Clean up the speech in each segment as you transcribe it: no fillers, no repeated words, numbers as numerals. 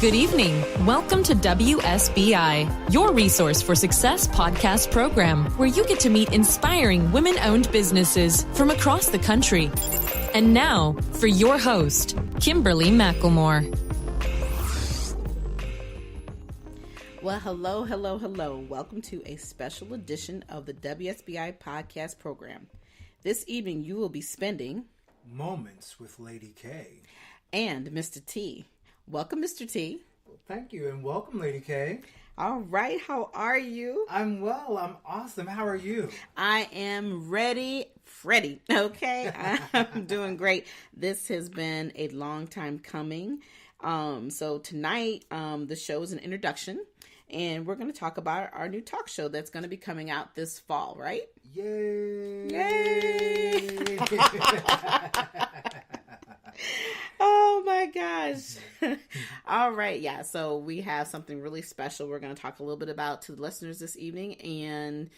Good evening. Welcome to WSBI, your resource for success podcast program, where you get to meet inspiring women-owned businesses from across the country. And now, for your host, Kimberly McLemore. Well, hello. Welcome to a special edition of the WSBI podcast program. This evening, you will be spending Moments with Lady K and Mr. T. Welcome, Mr. T. Well, thank you, and welcome, Lady K. All right, how are you? I'm well. I'm awesome. How are you? I am ready, Freddy. Okay, I'm doing great. This has been a long time coming. So tonight, the show is an introduction, and we're going to talk about our new talk show that's going to be coming out this fall, right? Yay! Yay! Oh my gosh. All right. Yeah. So we have something really special we're going to talk a little bit about to the listeners this evening and,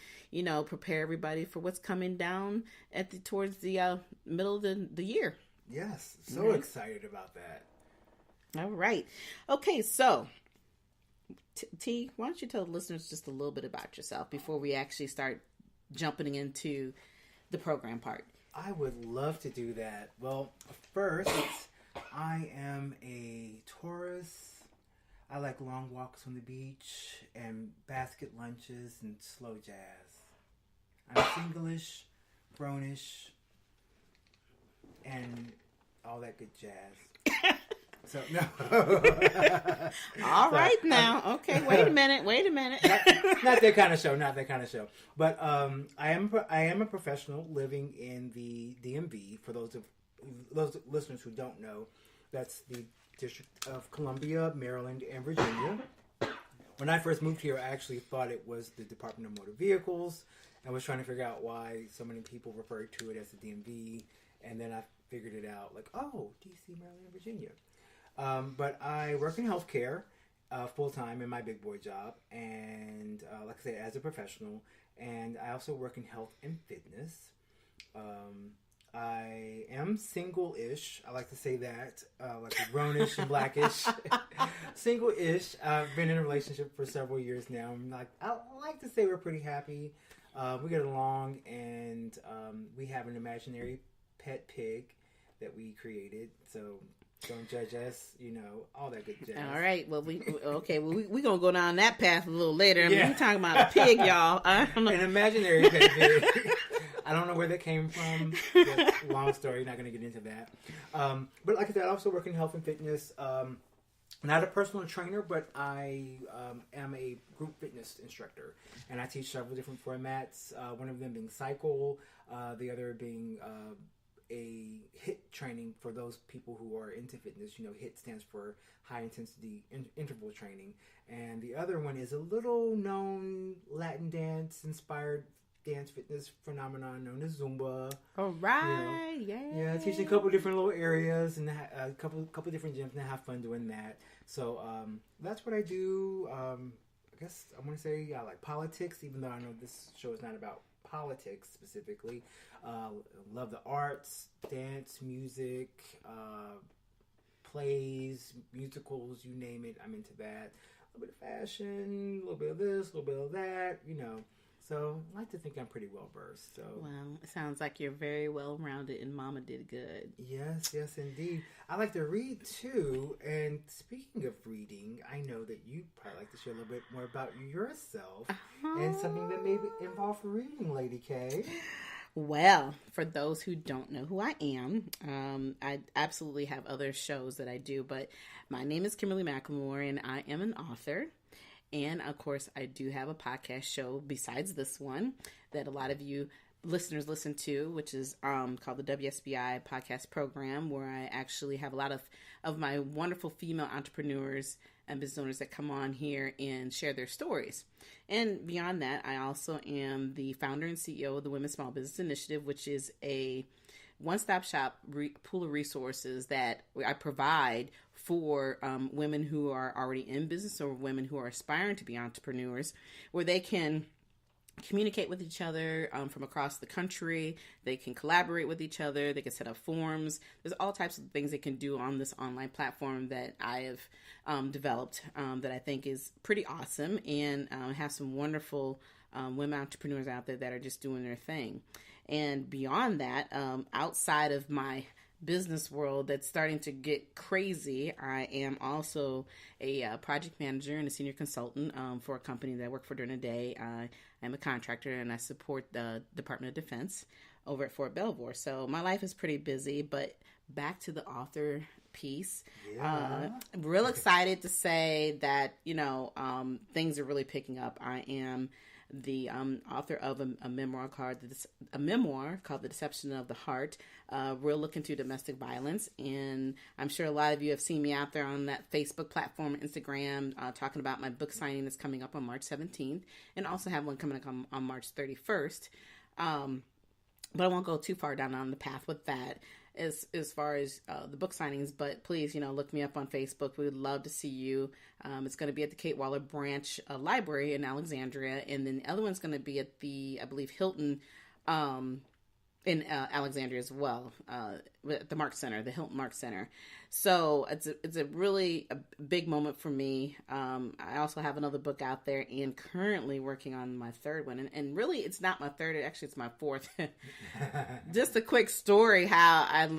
prepare everybody for what's coming down towards the middle of the year. Yes. So excited about that. All right. Okay. So T, why don't you tell the listeners just a little bit about yourself before we actually start jumping into the program part? I would love to do that. Well, first, I am a Taurus. I like long walks on the beach and basket lunches and slow jazz. I'm singlish, grownish, and all that good jazz. So, no. All right now. Okay, wait a minute. Not that kind of show. But I am a professional living in the DMV. For those listeners who don't know, that's the District of Columbia, Maryland, and Virginia. When I first moved here, I actually thought it was the Department of Motor Vehicles. I was trying to figure out why so many people referred to it as the DMV, and then I figured it out, like, oh, DC, Maryland, and Virginia. But I work in healthcare full-time in my big boy job, and like I say, as a professional, and I also work in health and fitness. I am single-ish. I like to say that, like grownish and blackish. Single-ish. I've been in a relationship for several years now. I like to say we're pretty happy. We get along, and we have an imaginary pet pig that we created, so don't judge us, all that good jazz. All right. Well, we're going to go down that path a little later. Yeah. We're talking about a pig, y'all. An imaginary pet pig. I don't know where that came from. Long story. Not going to get into that. But like I said, I also work in health and fitness. Not a personal trainer, but I am a group fitness instructor. And I teach several different formats. One of them being cycle. The other being a HIIT training for those people who are into fitness. HIIT stands for high intensity interval training. And the other one is a little known Latin dance inspired dance fitness phenomenon known as Zumba. All right. Yeah, I teach a couple different little areas and a couple different gyms, and I have fun doing that. So that's what I do. I guess I want to say I like politics, even though I know this show is not about politics specifically. Love the arts, dance, music, plays, musicals, you name it, I'm into that. A little bit of fashion, a little bit of this, a little bit of that, So I like to think I'm pretty well versed. So well, it sounds like you're very well rounded, and Mama did good. Yes, indeed. I like to read too. And speaking of reading, I know that you probably like to share a little bit more about yourself and something that may involve reading, Lady K. Well, for those who don't know who I am, I absolutely have other shows that I do, but my name is Kimberly McLemore, and I am an author. And, of course, I do have a podcast show besides this one that a lot of you listeners listen to, which is called the WSBI podcast program, where I actually have a lot of my wonderful female entrepreneurs and business owners that come on here and share their stories. And beyond that, I also am the founder and CEO of the Women's Small Business Initiative, which is a one-stop shop pool of resources that I provide for women who are already in business or women who are aspiring to be entrepreneurs, where they can communicate with each other from across the country. They can collaborate with each other. They can set up forums. There's all types of things they can do on this online platform that I have developed that I think is pretty awesome, and have some wonderful women entrepreneurs out there that are just doing their thing. And beyond that, outside of my business world that's starting to get crazy, I am also a project manager and a senior consultant for a company that I work for during the day. I'm a contractor, and I support the Department of Defense over at Fort Belvoir. So my life is pretty busy, but back to the author piece. Yeah. I'm real excited to say that, things are really picking up. I am the author of a memoir called The Deception of the Heart. We're looking to domestic violence, and I'm sure a lot of you have seen me out there on that Facebook platform, Instagram, talking about my book signing that's coming up on March 17th, and also have one coming up on March 31st. But I won't go too far down on the path with that as far as the book signings, but please, look me up on Facebook. We would love to see you. It's going to be at the Kate Waller Branch Library in Alexandria, and then the other one's going to be at the, I believe, Hilton in Alexandria as well, at the Mark Center, the Hilton Mark Center. So it's a really a big moment for me. I also have another book out there, and currently working on my third one. And really, it's not my third; actually, it's my fourth. Just a quick story: how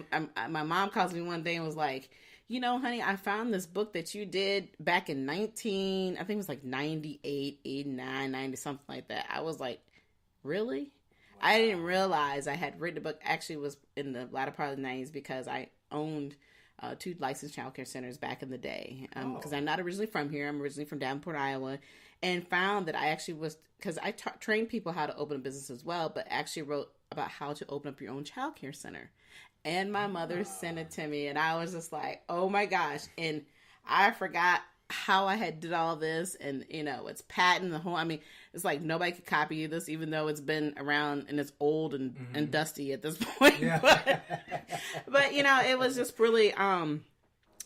my mom calls me one day and was like, honey, I found this book that you did back in I think it was like 98, 89, 90, something like that. I was like, really? Wow. I didn't realize I had written a book. Actually, it was in the latter part of the 90s because I owned 2 licensed childcare centers back in the day. Because I'm not originally from here. I'm originally from Davenport, Iowa, and found that I actually was, because I trained people how to open a business as well, but actually wrote about how to open up your own childcare center. And my mother sent it to me, and I was just like, oh my gosh. And I forgot how I had did all this, and it's patent, it's like nobody could copy this, even though it's been around and it's old and dusty at this point. Yeah. but it was just really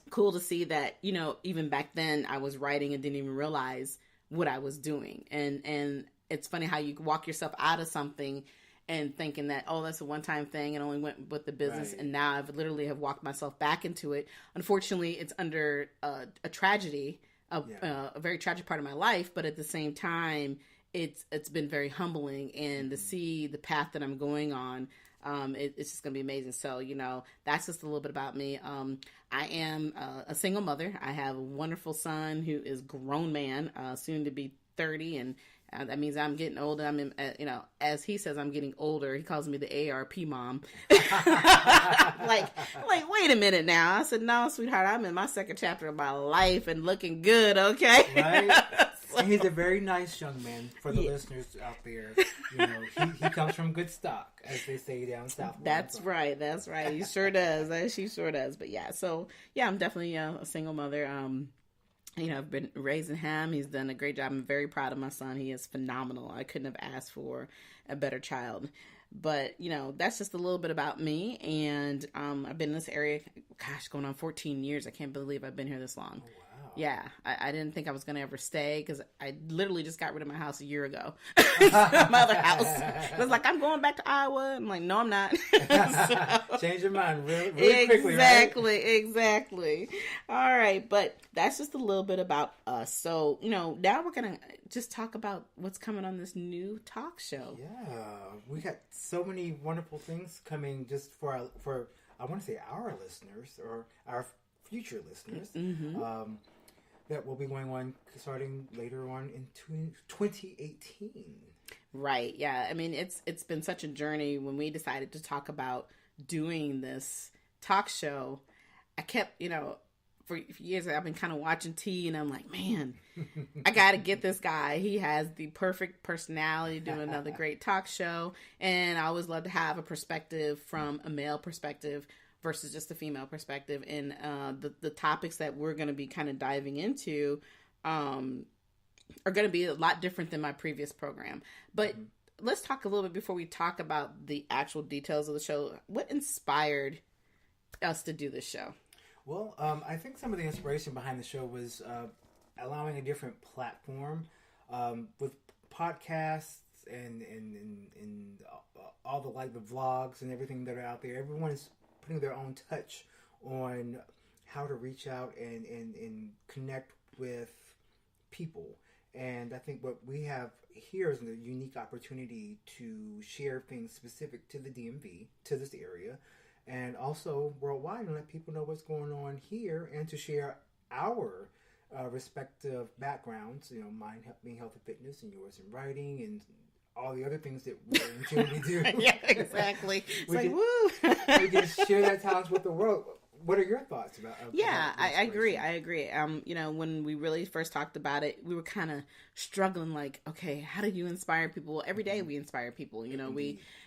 cool to see that, even back then I was writing and didn't even realize what I was doing. And it's funny how you walk yourself out of something and thinking that, oh, that's a one-time thing, and only went with the business. Right. And now I've literally have walked myself back into it. Unfortunately, it's under a tragedy, a very tragic part of my life. But at the same time, it's been very humbling, and to see the path that I'm going on, it's just going to be amazing. So, that's just a little bit about me. I am a single mother. I have a wonderful son who is a grown man, soon to be 30, and that means I'm getting older. I'm in, as he says, I'm getting older. He calls me the ARP mom. like, wait a minute now. I said, no, sweetheart, I'm in my second chapter of my life and looking good. Okay. Right. And he's a very nice young man for the listeners out there. He comes from good stock, as they say down south. That's right. He sure does. She sure does. But I'm definitely a single mother. I've been raising him. He's done a great job. I'm very proud of my son. He is phenomenal. I couldn't have asked for a better child. But, that's just a little bit about me. And I've been in this area, going on 14 years. I can't believe I've been here this long. Oh, wow. Yeah, I didn't think I was going to ever stay, because I literally just got rid of my house a year ago. My other house. I was like, I'm going back to Iowa. I'm like, no, I'm not. Change your mind really quickly, right? Exactly. All right, but that's just a little bit about us. So, now we're going to just talk about what's coming on this new talk show. Yeah, we got so many wonderful things coming just for I want to say our listeners, or our future listeners. Mm-hmm. That will be going on starting later on in 2018. Right. Yeah. I mean, it's been such a journey. When we decided to talk about doing this talk show, I kept, for years I've been kind of watching T, and I'm like, man, I got to get this guy. He has the perfect personality to do another great talk show. And I always love to have a perspective from a male perspective versus just a female perspective. And the topics that we're going to be kind of diving into are going to be a lot different than my previous program. But let's talk a little bit before we talk about the actual details of the show. What inspired us to do this show? Well, I think some of the inspiration behind the show was allowing a different platform with podcasts and all the the vlogs and everything that are out there. Everyone is putting their own touch on how to reach out and connect with people. And I think what we have here is a unique opportunity to share things specific to the DMV, to this area, and also worldwide, and let people know what's going on here, and to share our respective backgrounds. Mine being health and fitness, and yours in writing, and all the other things that we intuitively do. Yeah, exactly. Woo! We can share that talent with the world. What are your thoughts about? I agree. When we really first talked about it, we were kind of struggling. Like, okay, how do you inspire people? Well, every day we inspire people.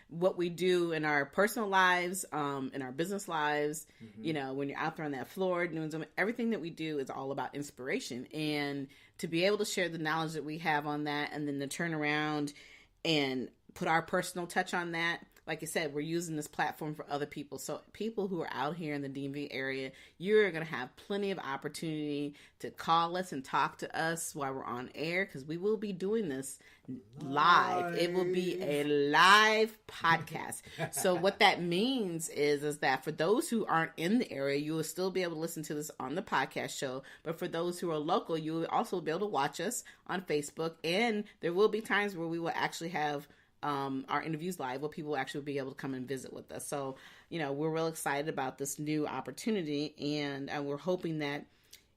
What we do in our personal lives, in our business lives. When you're out there on that floor doing something, everything that we do is all about inspiration. And to be able to share the knowledge that we have on that, and then to turn around and put our personal touch on that. Like I said, we're using this platform for other people. So people who are out here in the DMV area, you're going to have plenty of opportunity to call us and talk to us while we're on air, because we will be doing this live. It will be a live podcast. So what that means is that for those who aren't in the area, you will still be able to listen to this on the podcast show. But for those who are local, you will also be able to watch us on Facebook. And there will be times where we will actually have our interviews live, where people will actually be able to come and visit with us. So, we're real excited about this new opportunity, and we're hoping that,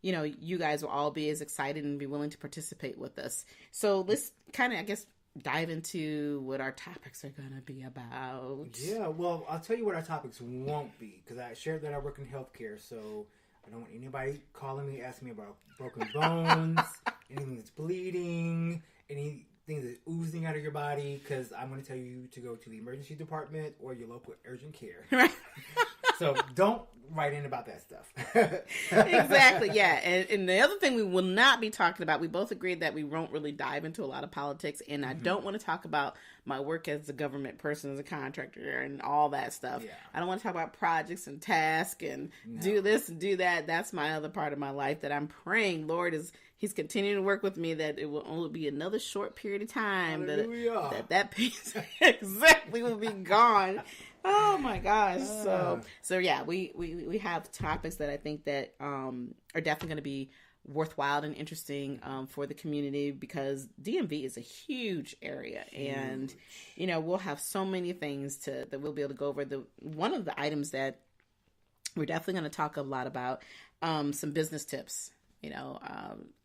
you guys will all be as excited and be willing to participate with us. So let's kind of, dive into what our topics are going to be about. Yeah, well, I'll tell you what our topics won't be, because I shared that I work in healthcare, so I don't want anybody calling me, asking me about broken bones, anything that's bleeding, anything that's oozing out of your body, because I'm going to tell you to go to the emergency department or your local urgent care. Right. So don't write in about that stuff. Exactly, yeah. And the other thing we will not be talking about, we both agreed that we won't really dive into a lot of politics, and I don't want to talk about my work as a government person, as a contractor, and all that stuff. Yeah. I don't want to talk about projects and tasks and do this and do that. That's my other part of my life that I'm praying, Lord, He's continuing to work with me, that it will only be another short period of time that piece exactly will be gone. Oh my gosh. So yeah, we have topics that I think that are definitely going to be worthwhile and interesting for the community, because DMV is a huge area, and we'll have so many things that we'll be able to go over. One of the items that we're definitely going to talk a lot about, some business tips.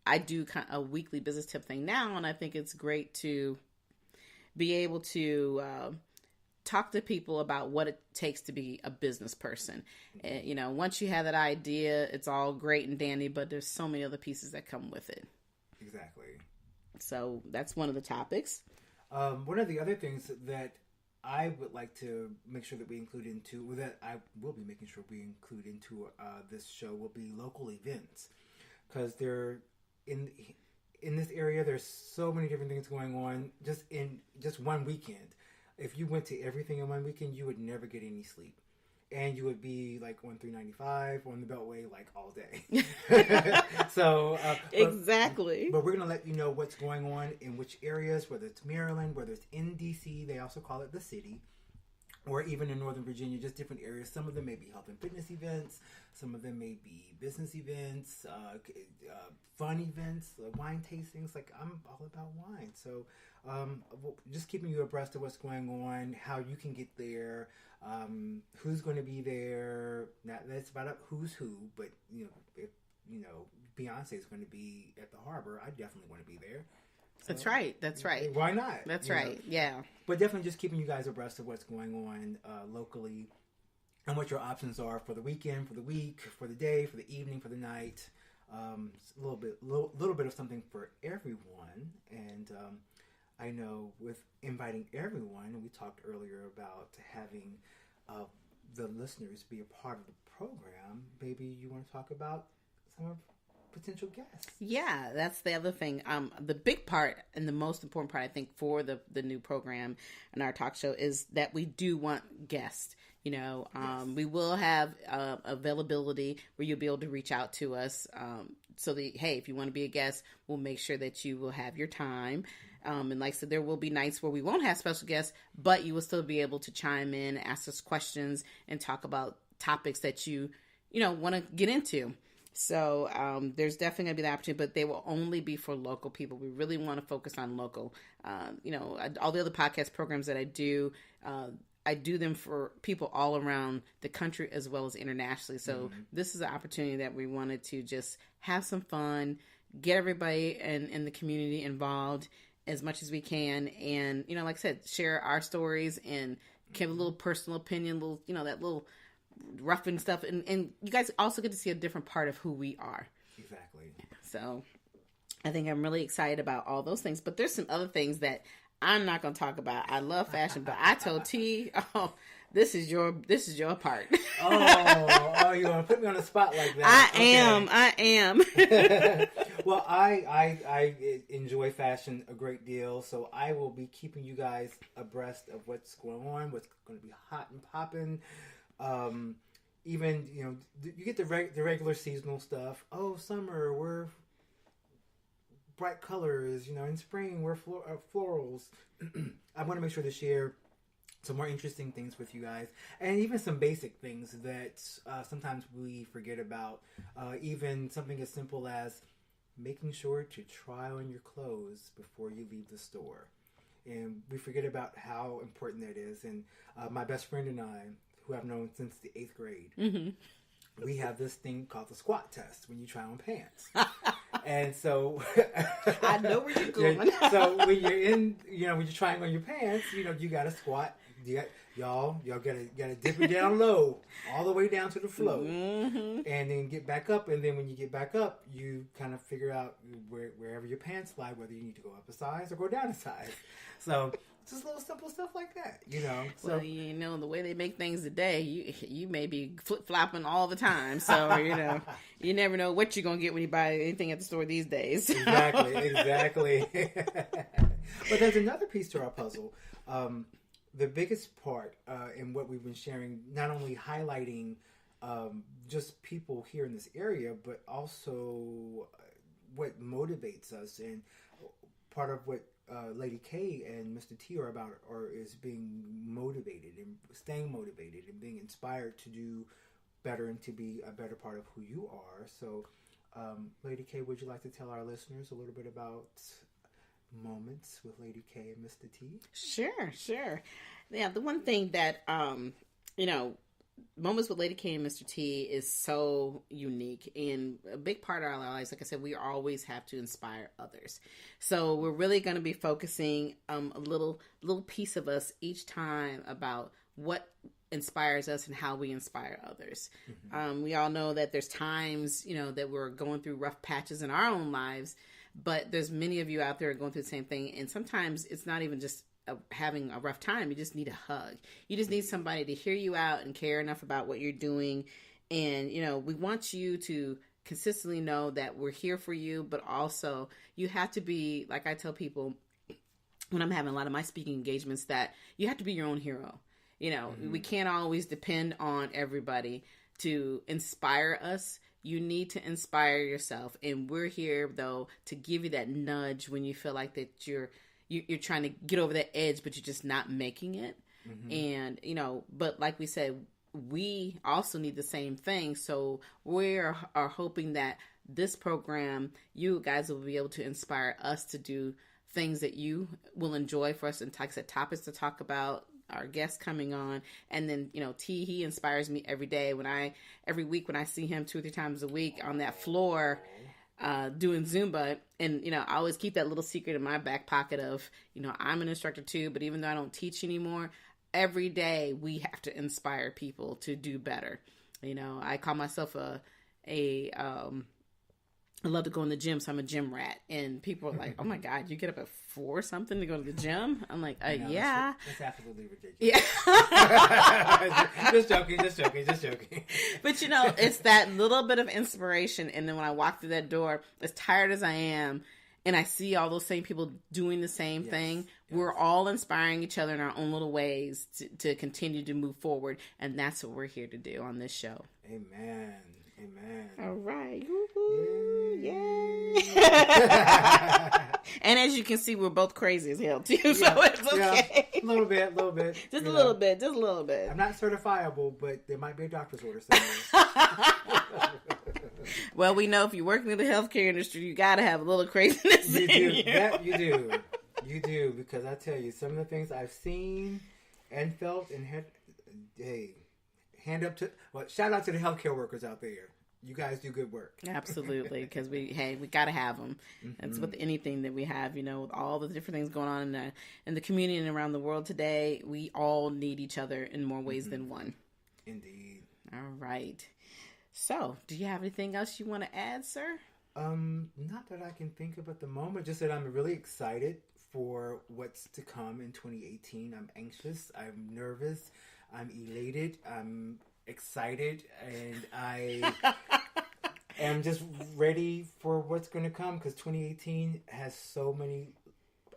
I do kind of a weekly business tip thing now, and I think it's great to be able to talk to people about what it takes to be a business person. Once you have that idea, it's all great and dandy, but there's so many other pieces that come with it. Exactly. So that's one of the topics. One of the other things that I would like to make sure that we include into, that I will be making sure we include into this show, will be local events. Because they're in this area, there's so many different things going on just in one weekend. If you went to everything in one weekend, you would never get any sleep, and you would be like on 395 on the Beltway like all day. So exactly. But we're gonna let you know what's going on in which areas, whether it's Maryland, whether it's in DC, they also call it the city, or even in Northern Virginia, just different areas. Some of them may be health and fitness events. Some of them may be business events, fun events, wine tastings. Like, I'm all about wine. So just keeping you abreast of what's going on, how you can get there, who's going to be there. Not that's about who's who, but, if, Beyonce is going to be at the harbor, I definitely want to be there. So, That's right. Why not? That's right. Yeah. But definitely just keeping you guys abreast of what's going on locally, and what your options are for the weekend, for the week, for the day, for the evening, for the night. A little bit of something for everyone. And I know with inviting everyone, we talked earlier about having the listeners be a part of the program. Maybe you want to talk about some of potential guests. Yeah, that's the other thing. The big part and the most important part, I think, for the new program and our talk show is that we do want guests. Yes. We will have availability where you'll be able to reach out to us. So that, hey, if you want to be a guest, we'll make sure that you will have your time. And like I said, there will be nights where we won't have special guests, but you will still be able to chime in, ask us questions, and talk about topics that you want to get into. So there's definitely going to be the opportunity, but they will only be for local people. We really want to focus on local. All the other podcast programs that I do them for people all around the country as well as internationally. So this is an opportunity that we wanted to just have some fun, get everybody in the community involved as much as we can. And, like I said, share our stories and give a little personal opinion, that little rough and stuff. And you guys also get to see a different part of who we are. Exactly. So I think I'm really excited about all those things. But there's some other things that I'm not going to talk about. I love fashion, but I told T, this is your part. You want to put me on the spot like that? I am. Well, I enjoy fashion a great deal, so I will be keeping you guys abreast of what's going on, what's going to be hot and popping. Even you get the regular seasonal stuff. Oh, summer, we're bright colors. In spring, we're florals. I want to make sure to share some more interesting things with you guys, and even some basic things that sometimes we forget about. Even something as simple as making sure to try on your clothes before you leave the store. And we forget about how important that is. And my best friend and I, who I've known since the 8th grade, we have this thing called the squat test when you try on pants. And so I know where you're going. So when you're trying on your pants, you got to squat. Y'all gotta dip it down low, all the way down to the floor, and then get back up. And then when you get back up, you kind of figure out wherever your pants lie, whether you need to go up a size or go down a size. So just little simple stuff like that, So well, the way they make things today, you may be flip flopping all the time. So you never know what you're gonna get when you buy anything at the store these days. Exactly. But there's another piece to our puzzle. The biggest part in what we've been sharing, not only highlighting just people here in this area, but also what motivates us, and part of what Lady K and Mr. T are about is being motivated and staying motivated and being inspired to do better and to be a better part of who you are. So, Lady K, would you like to tell our listeners a little bit about moments with Lady K and Mr. T? Sure. Yeah, the one thing that moments with Lady K and Mr. T is so unique, and a big part of our lives. Like I said, we always have to inspire others. So we're really going to be focusing a little piece of us each time about what inspires us and how we inspire others. We all know that there's times that we're going through rough patches in our own lives. But there's many of you out there going through the same thing. And sometimes it's not even just having a rough time. You just need a hug. You just need somebody to hear you out and care enough about what you're doing. And, we want you to consistently know that we're here for you. But also you have to be, like I tell people when I'm having a lot of my speaking engagements, that you have to be your own hero. We can't always depend on everybody to inspire us. You need to inspire yourself, and we're here though to give you that nudge when you feel like that you're trying to get over that edge, but you're just not making it. And but like we said, we also need the same thing. So we are hoping that this program, you guys will be able to inspire us to do things that you will enjoy for us, and like I said, topics to talk about, our guests coming on. And then, T, he inspires me every day every week when I see him 2 or 3 times a week on that floor, doing Zumba. And, I always keep that little secret in my back pocket of, I'm an instructor too, but even though I don't teach anymore, every day we have to inspire people to do better. I call myself I love to go in the gym, so I'm a gym rat. And people are like, oh my God, you get up at 4 or something to go to the gym? I'm like, yeah. That's absolutely ridiculous. Yeah. Just joking. But it's that little bit of inspiration. And then when I walk through that door, as tired as I am, and I see all those same people doing the same thing, we're all inspiring each other in our own little ways to continue to move forward. And that's what we're here to do on this show. Amen. Amen. All right. Yay. And as you can see, we're both crazy as hell, too. Yeah, so it's okay. Yeah. A little bit. Just a little bit. I'm not certifiable, but there might be a doctor's order somewhere. Well, we know if you're working in the healthcare industry, you got to have a little craziness You in do. you. That you do. You do, because I tell you, some of the things I've seen and felt and had, shout out to the healthcare workers out there. You guys do good work. Absolutely, because we got to have them. That's with anything that we have, with all the different things going on in the community and around the world today. We all need each other in more ways than one. Indeed. All right. So, do you have anything else you want to add, sir? Not that I can think of at the moment. Just that I'm really excited for what's to come in 2018. I'm anxious. I'm nervous. I'm elated. I'm excited, and I am just ready for what's going to come, because 2018 has so many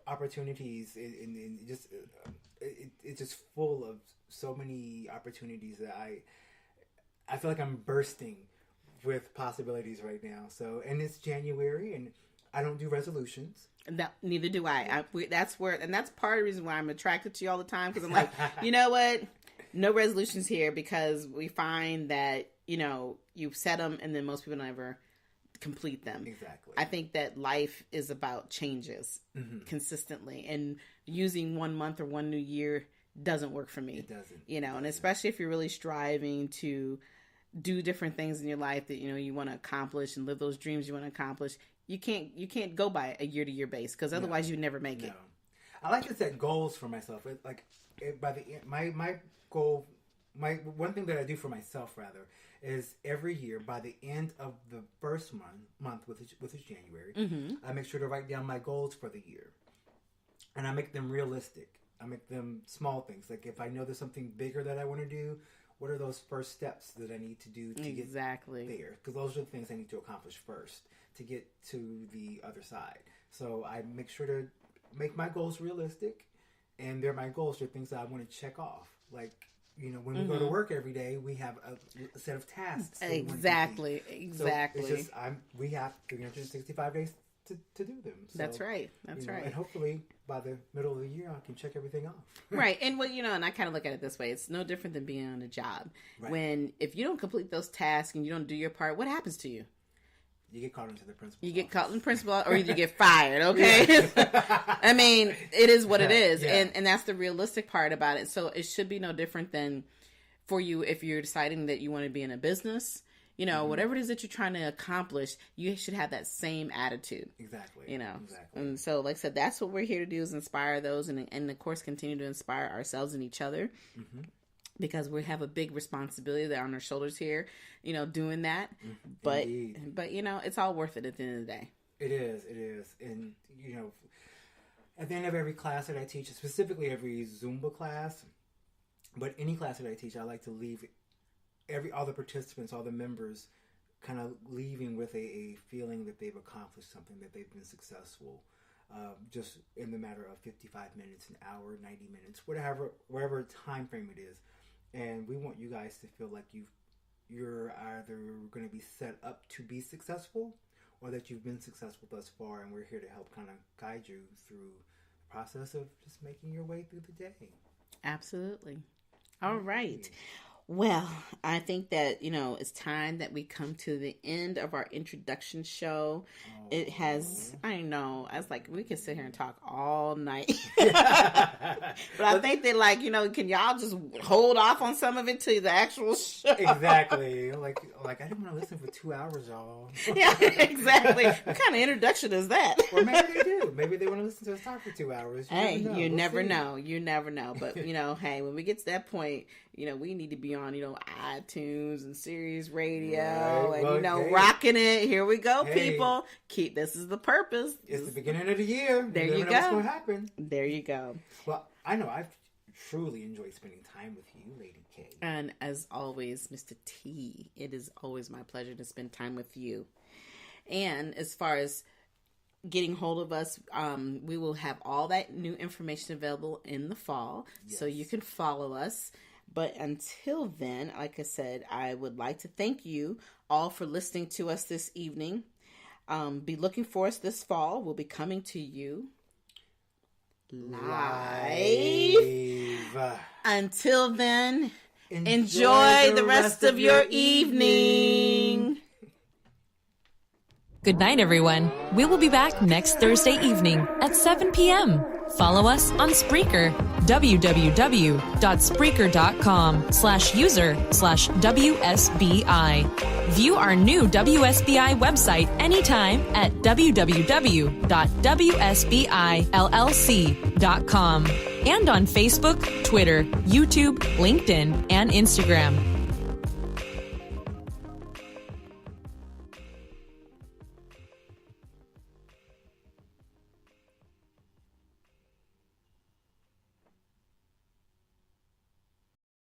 opportunities, and just it's just full of so many opportunities that I feel like I'm bursting with possibilities right now. So, and it's January, and I don't do resolutions. No, neither do I. That's part of the reason why I'm attracted to you all the time, because I'm like, you know what? No resolutions here, because we find that, you set them and then most people never complete them. Exactly. I think that life is about changes consistently, and using 1 month or 1 new year doesn't work for me. It doesn't. And especially if you're really striving to do different things in your life that, you want to accomplish and live those dreams you want to accomplish. You can't go by a year-to-year base, because otherwise you never make it. I like to set goals for myself. By the end, my goal, my one thing that I do for myself rather, is every year by the end of the first month, which is January, I make sure to write down my goals for the year, and I make them realistic. I make them small things. Like if I know there's something bigger that I want to do, what are those first steps that I need to do to get there? Because those are the things I need to accomplish first to get to the other side. So I make sure to make my goals realistic, and they're my goals. They're things that I want to check off. Like, when we go to work every day, we have a set of tasks. Exactly. So it's just, we have 365 days to do them. So, That's right. And hopefully by the middle of the year, I can check everything off. Right. And and I kind of look at it this way. It's no different than being on a job. Right. If you don't complete those tasks and you don't do your part, what happens to you? You get called into the principal's You get office. called in the principal, or you get fired, okay? I mean, it is what it is. Yeah. And that's the realistic part about it. So it should be no different than for you if you're deciding that you want to be in a business. Whatever it is that you're trying to accomplish, you should have that same attitude. Exactly. Exactly. And so, like I said, that's what we're here to do, is inspire those, and of course, continue to inspire ourselves and each other. Because we have a big responsibility on our shoulders here, doing that. But Indeed. but it's all worth it at the end of the day. It is. And, at the end of every class that I teach, specifically every Zumba class, but any class that I teach, I like to leave all the participants, all the members, kind of leaving with a feeling that they've accomplished something, that they've been successful. Just in the matter of 55 minutes, an hour, 90 minutes, whatever time frame it is. And we want you guys to feel like you're either going to be set up to be successful, or that you've been successful thus far, and we're here to help kind of guide you through the process of just making your way through the day. Absolutely. All right. Well, I think that, it's time that we come to the end of our introduction show. It has, I know, I was like, we can sit here and talk all night. But I think that, can y'all just hold off on some of it to the actual show? Exactly. Like I didn't want to listen for 2 hours, y'all. Yeah, exactly. What kind of introduction is that? Or maybe they do. Maybe they want to listen to us talk for 2 hours. You never know. You never know. But, hey, when we get to that point, we need to be on, iTunes and Sirius Radio, and, rocking it. Here we go, people. This is the purpose. It's the beginning of the year. There you go. What's going to happen. There you go. Well, I know I've truly enjoyed spending time with you, Lady K. And as always, Mr. T, it is always my pleasure to spend time with you. And as far as getting hold of us, we will have all that new information available in the fall. Yes. So you can follow us. But until then, like I said, I would like to thank you all for listening to us this evening. Be looking for us this fall. We'll be coming to you live. Until then, enjoy the rest of your evening. Good night, everyone. We will be back next Thursday evening at 7 p.m. Follow us on Spreaker, www.spreaker.com/user/WSBI. View our new WSBI website anytime at www.wsbillc.com and on Facebook, Twitter, YouTube, LinkedIn, and Instagram.